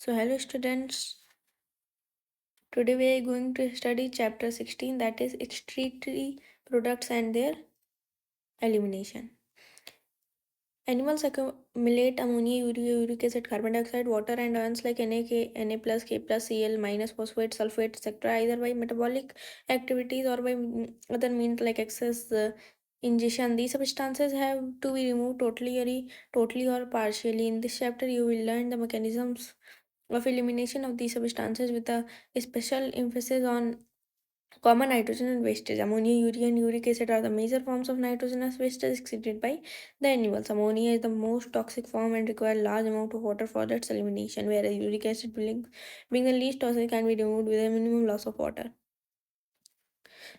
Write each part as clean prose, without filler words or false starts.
So hello students, today we are going to study chapter 16, that is excretory products and their elimination. Animals accumulate ammonia, urea, uric acid, carbon dioxide, water and ions like Na, Na plus, K plus, Cl minus, phosphate, sulfate, etc. either by metabolic activities or by other means like excess ingestion. These substances have to be removed totally or partially. In this chapter you will learn the mechanisms of elimination of these substances with a special emphasis on common nitrogen and wastage. Ammonia, urea, and uric acid are the major forms of nitrogenous wastage excreted by the animals. Ammonia is the most toxic form and requires large amount of water for its elimination, whereas uric acid being the least toxic can be removed with a minimum loss of water.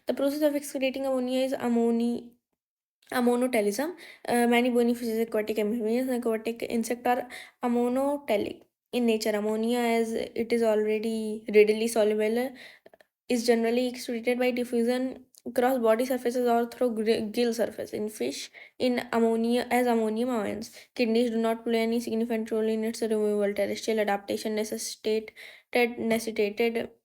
The process of excreting ammonia is ammonotelism. Many bony fishes, aquatic amphibians, and aquatic insects are ammonotelic in nature. Ammonia, as it is already readily soluble, is generally excreted by diffusion across body surfaces or through gill surface. In fish, in ammonia as ammonium ions. Kidneys do not play any significant role in its removal. Terrestrial adaptation necessitated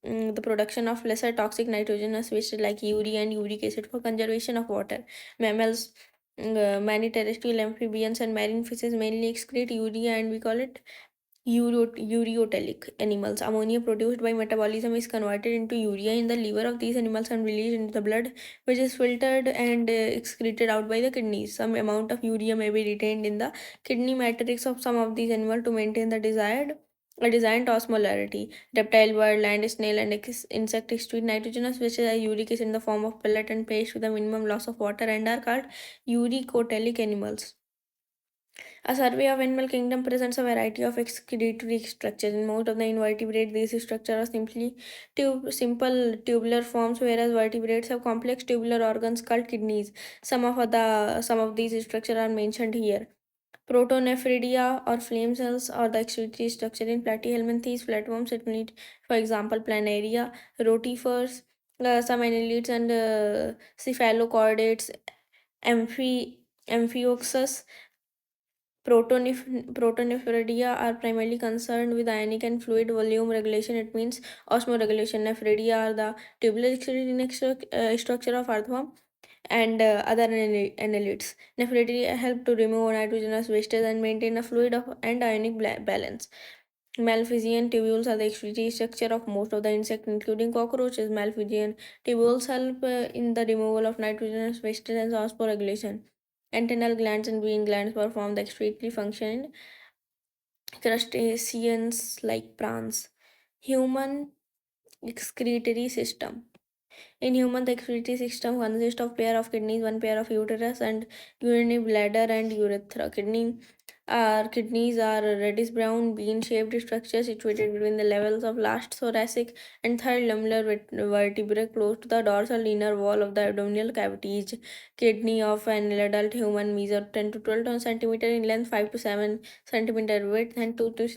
the production of lesser toxic nitrogenous waste like urea and uric acid for conservation of water. Mammals, many terrestrial amphibians and marine fishes mainly excrete urea, and we call it ureotelic animals. Ammonia produced by metabolism is converted into urea in the liver of these animals and released into the blood, which is filtered and excreted out by the kidneys. Some amount of urea may be retained in the kidney matrix of some of these animals to maintain the desired osmolarity. Reptile, bird, land snail, and insect excrete nitrogenous, which is uric acid in the form of pellet and paste with a minimum loss of water, and are called uricotelic animals. A survey of animal kingdom presents a variety of excretory structures. In most of the invertebrates, these structures are simple tubular forms, whereas vertebrates have complex tubular organs called kidneys. Some of these structures are mentioned here. Protonephridia or flame cells or the excretory structure in platyhelminthes, flatworms, for example, planaria, rotifers, some annelids and cephalochordates, amphioxus. Protonephridia are primarily concerned with ionic and fluid volume regulation. It means osmoregulation. Nephridia are the tubular excretory structure of earthworm and other annelids. Nephridia help to remove nitrogenous wastes and maintain a fluid and ionic balance. Malphizian tubules are the excretory structure of most of the insects, including cockroaches. Malphizian tubules help in the removal of nitrogenous wastes and osmoregulation. Antennal glands and vein glands perform the excretory function in crustaceans like prawns. Human excretory system. In human, the excretory system consists of pair of kidneys, one pair of uterus, and urinary bladder and urethra. Kidneys are reddish brown, bean-shaped structures situated between the levels of last thoracic and third lumbar vertebrae close to the dorsal inner wall of the abdominal cavity. Each kidney of an adult human measures 10 to 12 centimeter in length, 5 to 7 centimeter width, and 2 to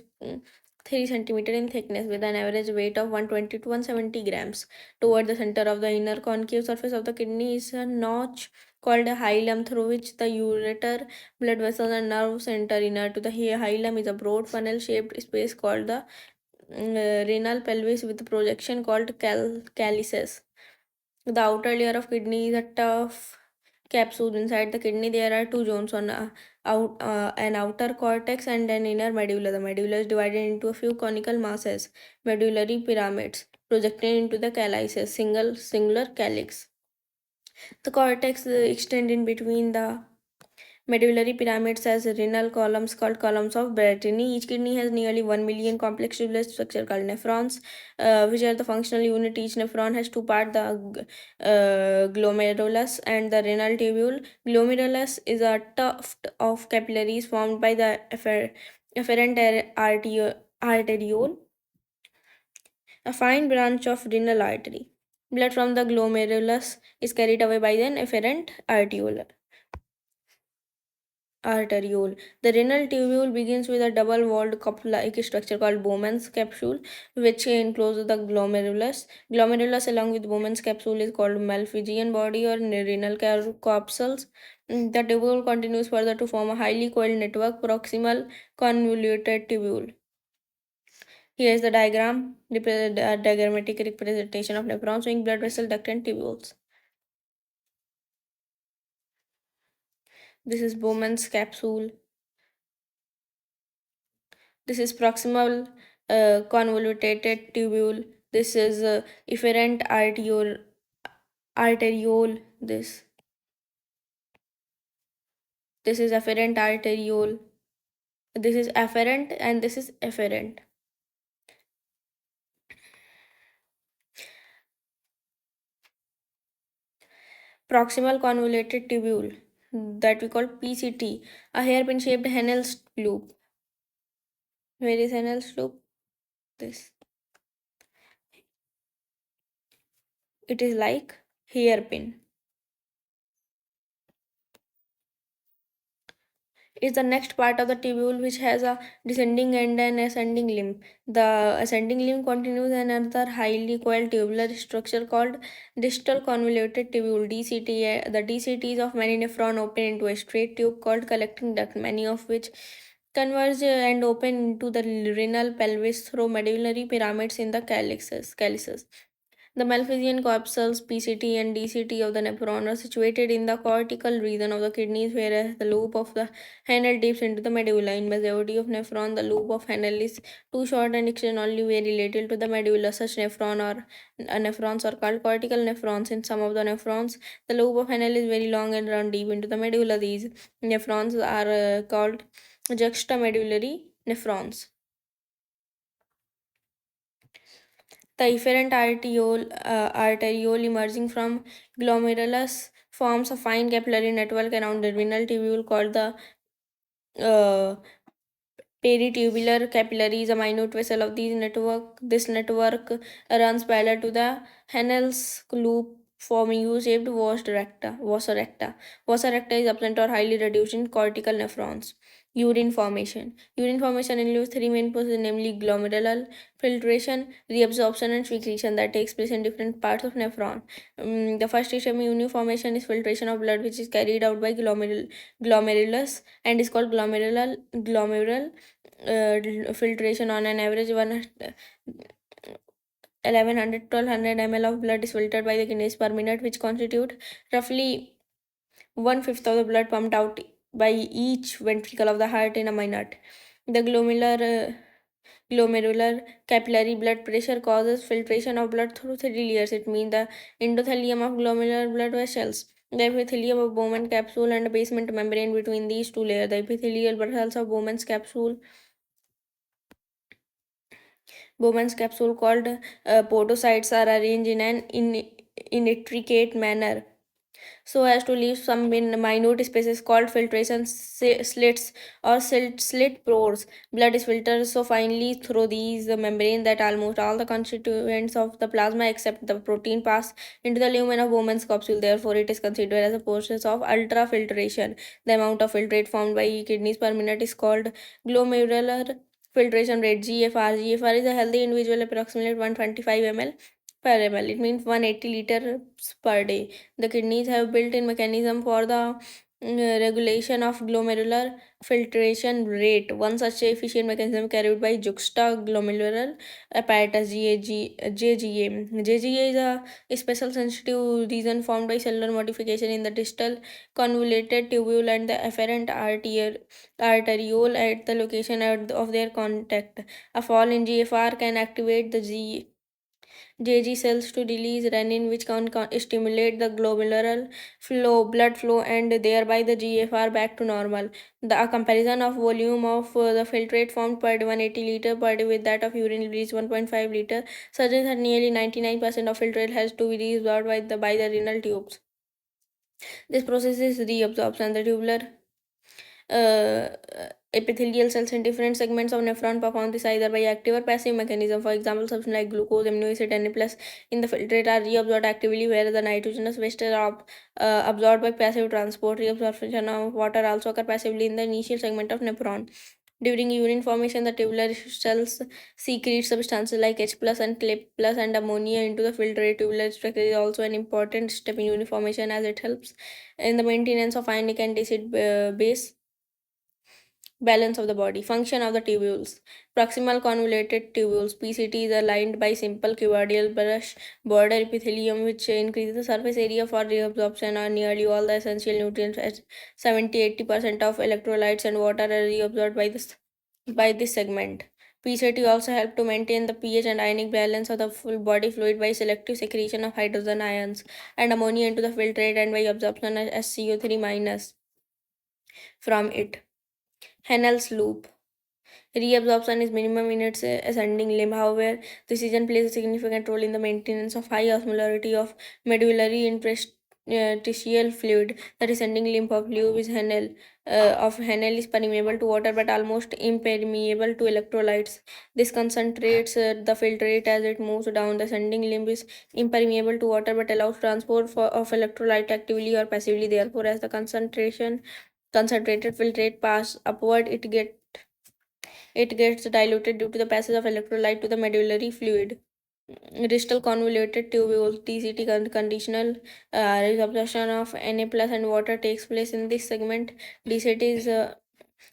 3 centimeter in thickness, with an average weight of 120 to 170 grams. Toward the center of the inner concave surface of the kidney is a notch called a hilum, through which the ureter, blood vessels, and nerves enter. Inner to the hilum is a broad funnel-shaped space called the renal pelvis, with a projection called calyces. The outer layer of kidney is a tough capsule. Inside the kidney, there are two zones: an outer cortex and an inner medulla. The medulla is divided into a few conical masses, medullary pyramids, projected into the calyces, singular calyx. The cortex extends in between the medullary pyramids as renal columns called columns of Brittany. Each kidney has nearly 1 million complex tubular structure called nephrons, which are the functional unit. Each nephron has two parts, the glomerulus and the renal tubule. Glomerulus is a tuft of capillaries formed by the efferent arteriole, a fine branch of renal artery. Blood from the glomerulus is carried away by an efferent arteriole. The renal tubule begins with a double-walled cup-like structure called Bowman's capsule, which encloses the glomerulus. Glomerulus, along with Bowman's capsule, is called Malpighian body or renal capsules. The tubule continues further to form a highly coiled network, proximal convoluted tubule. Here is the diagram, diagrammatic representation of nephrons showing blood vessel, duct, and tubules. This is Bowman's capsule. This is proximal convoluted tubule. This is efferent arteriole. This is afferent arteriole. This is afferent and this is efferent. Proximal convoluted tubule, that we call PCT, a hairpin shaped Hennell's loop. Where is Hennell's loop? This. It is like hairpin. Is the next part of the tubule which has a descending end and ascending limb. The ascending limb continues another highly coiled tubular structure called distal convoluted tubule DCT. The DCTs of many nephron open into a straight tube called collecting duct, many of which converge and open into the renal pelvis through medullary pyramids in the calyces. The Malpighian corpuscles, PCT and DCT of the nephron are situated in the cortical region of the kidneys, whereas the loop of the Henle dips into the medulla. In majority of nephron, the loop of Henle is too short and extends only very little to the medulla. Such nephrons are called cortical nephrons. In some of the nephrons, the loop of Henle is very long and run deep into the medulla. These nephrons are called juxtamedullary nephrons. The efferent arteriole emerging from glomerulus forms a fine capillary network around the renal tubule called the uh, peritubular capillary is a minute vessel of these network. This network runs parallel to the Henle's loop, forming U-shaped vasa recta. Vasa recta is absent or highly reduced in cortical nephrons. Urine formation. Urine formation includes three main processes, namely glomerular filtration, reabsorption, and secretion that takes place in different parts of nephron. The first step in urine formation is filtration of blood, which is carried out by glomerulus and is called glomerular filtration. On an average, 1100 1200 ml of blood is filtered by the kidneys per minute, which constitute roughly 1/5 of the blood pumped out by each ventricle of the heart in a minute. The glomerular capillary blood pressure causes filtration of blood through three layers. It means the endothelium of glomerular blood vessels, the epithelium of Bowman capsule, and a basement membrane between these two layers. The epithelial cells of Bowman's capsule called podocytes are arranged in an intricate manner so as to leave some minute spaces called filtration slits or slit pores. Blood is filtered so finely through these membranes that almost all the constituents of the plasma except the protein pass into the lumen of Bowman's capsule. Therefore, it is considered as a process of ultrafiltration. The amount of filtrate formed by kidneys per minute is called glomerular filtration rate GFR. GFR is a healthy individual approximately 125 ml per ml. It means 180 liters per day. The kidneys have built-in mechanism for the regulation of glomerular filtration rate. One such efficient mechanism carried by juxtaglomerular apparatus JGA. JGA is a special sensitive region formed by cellular modification in the distal convoluted tubule and the afferent arteriole at the location of their contact. A fall in GFR can activate the JG cells to release renin, which can stimulate the blood flow, and thereby the GFR back to normal. A comparison of volume of the filtrate formed per day 180 liter per day with that of urine released 1.5 liter suggests that nearly 99% of filtrate has to be reabsorbed by the renal tubes. This process is reabsorption. The tubular uh, epithelial cells in different segments of nephron perform this either by active or passive mechanism. For example, substances like glucose, amino acid, and plus in the filtrate are reabsorbed actively, whereas the nitrogenous waste are absorbed by passive transport. Reabsorption of water also occurs passively in the initial segment of nephron. During urine formation, the tubular cells secrete substances like H plus and K plus and ammonia into the filtrate. Tubular structure is also an important step in urine formation as it helps in the maintenance of ionic and acid base Balance of the body. Function of the tubules. Proximal convoluted tubules (PCTs) are lined by simple cuboidal brush border epithelium, which increases the surface area for reabsorption of nearly all the essential nutrients. As 70-80% of electrolytes and water are reabsorbed by this segment. PCT also help to maintain the pH and ionic balance of the full body fluid by selective secretion of hydrogen ions and ammonia into the filtrate and by absorption of SCO3 minus from it. Hennell's loop. Reabsorption is minimum in its ascending limb. However, this region plays a significant role in the maintenance of high osmolarity of medullary interstitial fluid. The descending limb of loop is Hennell is permeable to water but almost impermeable to electrolytes. This concentrates the filtrate as it moves down. The ascending limb is impermeable to water but allows transport of electrolyte actively or passively. Therefore, as the concentrated filtrate pass upward, it gets diluted due to the passage of electrolyte to the medullary fluid. Distal convoluted tubule (TCT) conditional reabsorption of Na plus and water takes place in this segment. DCT is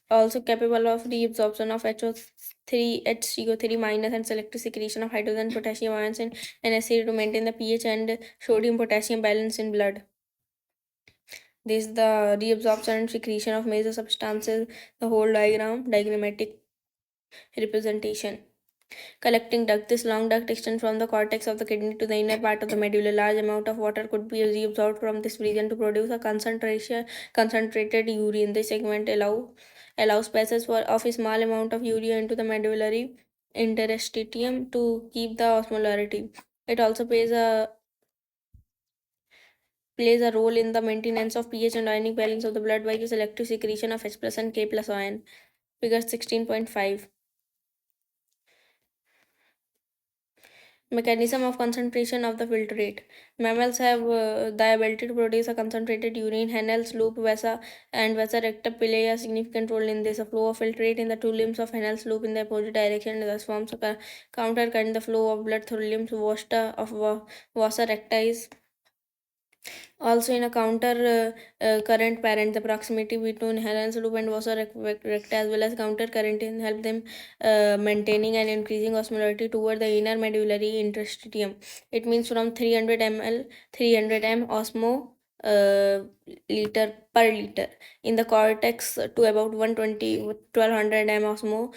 also capable of reabsorption of HCO3 minus and selective secretion of hydrogen potassium ions in NSA to maintain the pH and sodium potassium balance in blood. This is the reabsorption and secretion of major substances. The whole diagrammatic representation. Collecting duct. This long duct extends from the cortex of the kidney to the inner part of the medulla. Large amount of water could be reabsorbed from this region to produce a concentrated urine. This segment allows passage of a small amount of urea into the medullary interstitium to keep the osmolarity. It also plays a role in the maintenance of pH and ionic balance of the blood by the selective secretion of H plus and K plus ion. Figure 16.5. Mechanism of concentration of the filtrate. Mammals have the ability to produce a concentrated urine. Hennell's loop, vasa, and vasa recta play a significant role in this. A flow of filtrate in the two limbs of Hennell's loop in the opposite direction thus forms a counter current. The flow of blood through limbs vasa recta is also in a counter current parent. The proximity between Helen's loop and vasa recta as well as counter current help them maintaining and increasing osmolarity toward the inner medullary interstitium. It means from 300 ml 300 m osmo uh, liter per liter in the cortex to about 120 1200 m osmo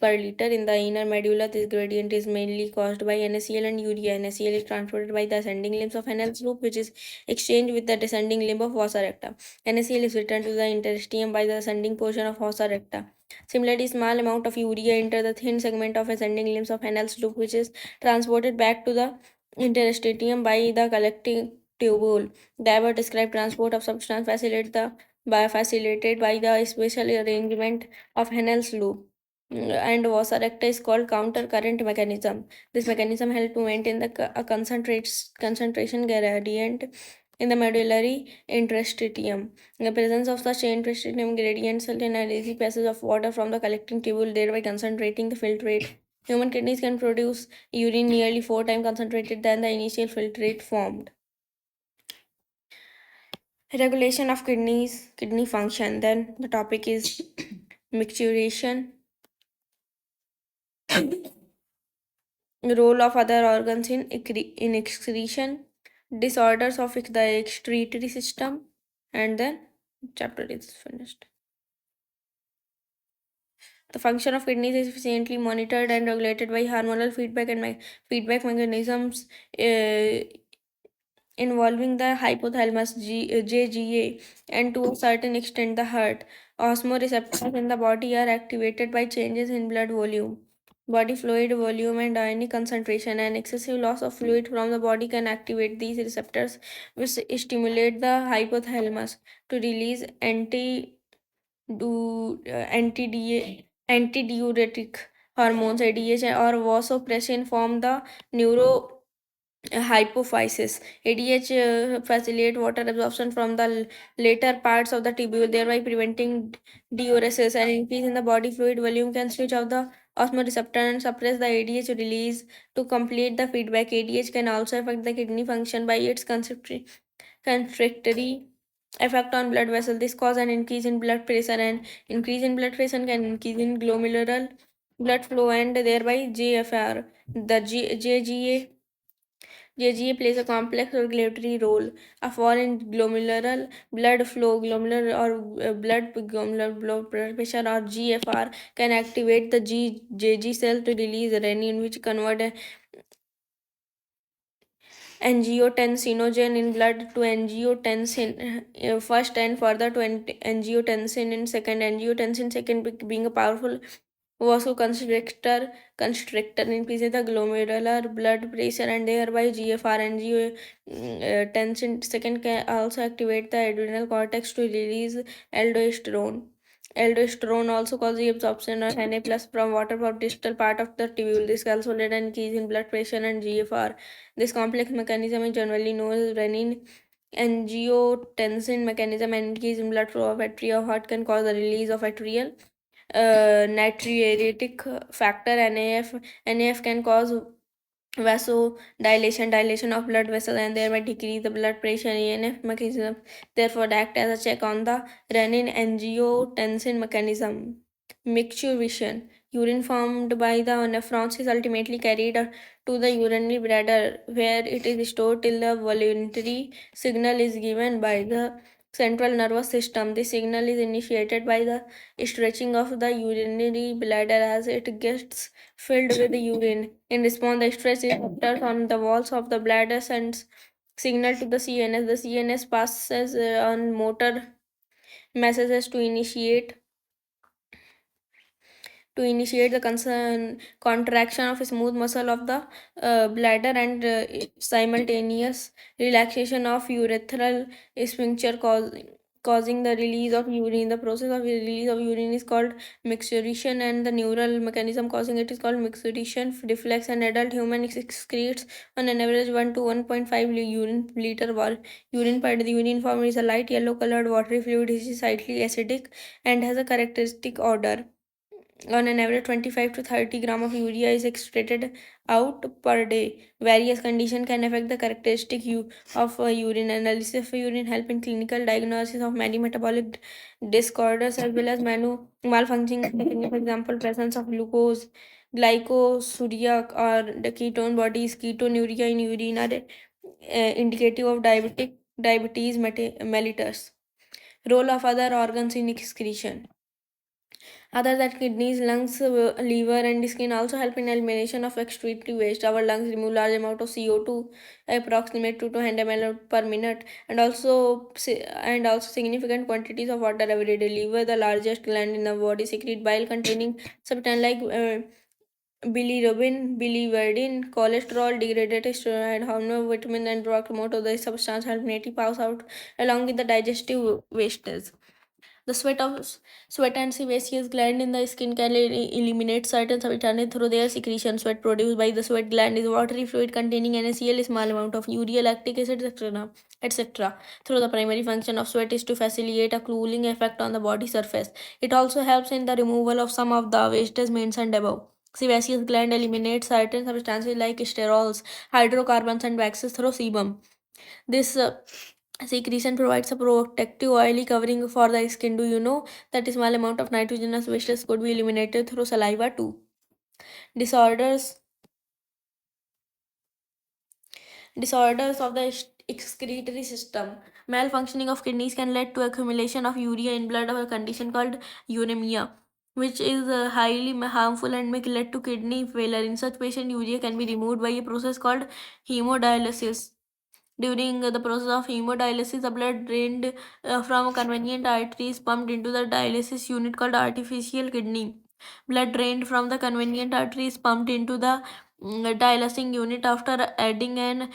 per liter in the inner medulla. This gradient is mainly caused by NaCl and urea. NaCl is transported by the ascending limbs of Hennell's loop, which is exchanged with the descending limb of vasa recta. NaCl is returned to the interstitium by the ascending portion of vasa recta. Similarly, small amount of urea enter the thin segment of ascending limbs of Hennell's loop, which is transported back to the interstitium by the collecting tubule. The above described transport of substance facilitated by the special arrangement of Hennell's loop and vasa recta is called counter current mechanism. This mechanism helps to maintain a concentration gradient in the medullary interstitium. In the presence of such interstitium gradients result in an easy passage of water from the collecting tubule, thereby concentrating the filtrate. Human kidneys can produce urine nearly 4 times concentrated than the initial filtrate formed. Regulation of kidney function. Then the topic is micturition. Role of other organs in excretion, disorders of the excretory system, and then chapter is finished. The function of kidneys is efficiently monitored and regulated by hormonal feedback and feedback mechanisms involving the hypothalamus, JGA, and to a certain extent the heart. Osmoreceptors in the body are activated by changes in blood volume, body fluid volume, and ionic concentration. An excessive loss of fluid from the body can activate these receptors, which stimulate the hypothalamus to release antidiuretic hormones ADH or vasopressin from the hypophysis. ADH facilitate water absorption from the later parts of the tubule, thereby preventing diuresis. An increase in the body fluid volume can switch off the osmoreceptor and suppress the ADH release to complete the feedback. ADH can also affect the kidney function by its constrictory Effect on blood vessel. This cause an increase in blood pressure, and increase in blood pressure can increase in glomerular blood flow and thereby GFR. The JGA plays a complex regulatory role. A fall in glomerular blood flow, glomerular or glomerular blood pressure or GFR can activate the JG cell to release renin, which convert angiotensinogen in blood to angiotensin first and further to angiotensin in second. Angiotensin second being a powerful vasoconstrictor increases the glomerular blood pressure and thereby GFR. Angiotensin second can also activate the adrenal cortex to release aldosterone. Aldosterone also causes the absorption of Na plus from water from distal part of the tubule. This also led an increase in blood pressure and GFR. This complex mechanism is generally known as renin angiotensin mechanism, and increase in blood flow of atrial heart can cause the release of atrial natriuretic factor NAF. NAF can cause dilation of blood vessels and thereby decrease the blood pressure. ENF mechanism therefore act as a check on the renin angiotensin mechanism. Micturition. Urine formed by the nephrons is ultimately carried to the urinary bladder, where it is stored till the voluntary signal is given by the central nervous system. This signal is initiated by the stretching of the urinary bladder as it gets filled with urine. In response, the stress receptors on the walls of the bladder sends signal to the CNS. The CNS passes on motor messages to initiate the contraction of a smooth muscle of the bladder and simultaneous relaxation of urethral sphincter causing the release of urine. The process of release of urine is called micturition, and the neural mechanism causing it is called micturition reflex. An adult human excretes on an average 1 to 1.5 urine liter urine per day. The urine form is a light yellow colored watery fluid. It is slightly acidic and has a characteristic odor. On an average, 25 to 30 gram of urea is excreted out per day. Various conditions can affect the characteristic of urine. Analysis of urine help in clinical diagnosis of many metabolic disorders as well as malfunctioning. For example, presence of glucose, glycosuria, or the ketone bodies, ketonuria in urine are indicative of diabetes mellitus. Role of other organs in excretion. Other than kidneys, lungs, liver, and skin also help in elimination of excretory waste. Our lungs remove large amount of CO2, approximate 2 to 100 ml per minute, and also significant quantities of water every day. Liver, the largest gland in the body, secrete bile containing substance like bilirubin, cholesterol, degraded steroid, hormone, vitamin, and drug promoter. The substance help native pass out along with the digestive wastes. The sweat and sebaceous gland in the skin can eliminate certain substances through their secretion. Sweat produced by the sweat gland is watery fluid containing NaCl, small amount of urea, lactic acid, etc. Through the primary function of sweat is to facilitate a cooling effect on the body surface. It also helps in the removal of some of the wastes mentioned above. Sebaceous gland eliminates certain substances like sterols, hydrocarbons, and waxes through sebum. This secretion provides a protective oily covering for the skin. Do you know that a small amount of nitrogenous wastes could be eliminated through saliva too? Disorders Disorders of the excretory system. Malfunctioning of kidneys can lead to accumulation of urea in blood of a condition called uremia, which is highly harmful and may lead to kidney failure. In such patient, urea can be removed by a process called hemodialysis. During the process of hemodialysis, the blood drained from convenient arteries pumped into the dialysis unit called artificial kidney. Blood drained from the convenient arteries pumped into the dialyzing unit after adding an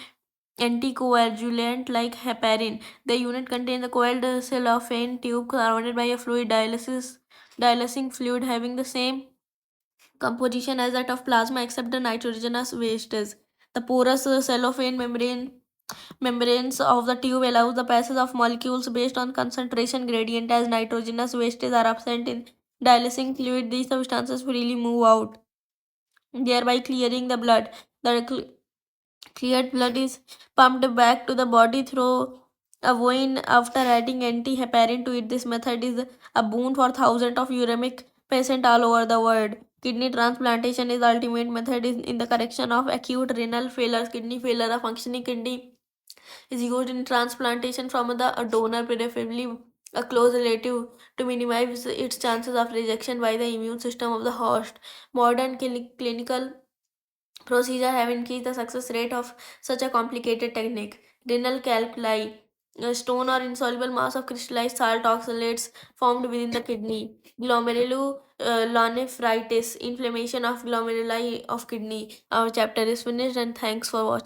anticoagulant like heparin. The unit contains a coiled cellophane tube surrounded by a dialysing fluid having the same composition as that of plasma except the nitrogenous wastes. The porous cellophane membranes of the tube allows the passage of molecules based on concentration gradient. As nitrogenous wastes are absent in dialysing fluid, these substances freely move out, thereby clearing the blood. The cleared blood is pumped back to the body through A win after adding anti-heparin to it. This method is a boon for thousands of uremic patients all over the world. Kidney transplantation is the ultimate method in the correction of acute renal failure. Kidney failure, a functioning kidney is used in transplantation from the donor, preferably a close relative, to minimize its chances of rejection by the immune system of the host. Modern clinical procedure have increased the success rate of such a complicated technique. Renal calculi, a stone or insoluble mass of crystallized salt oxalates formed within the kidney. Glomerulonephritis, inflammation of glomeruli of kidney. Our chapter is finished and thanks for watching.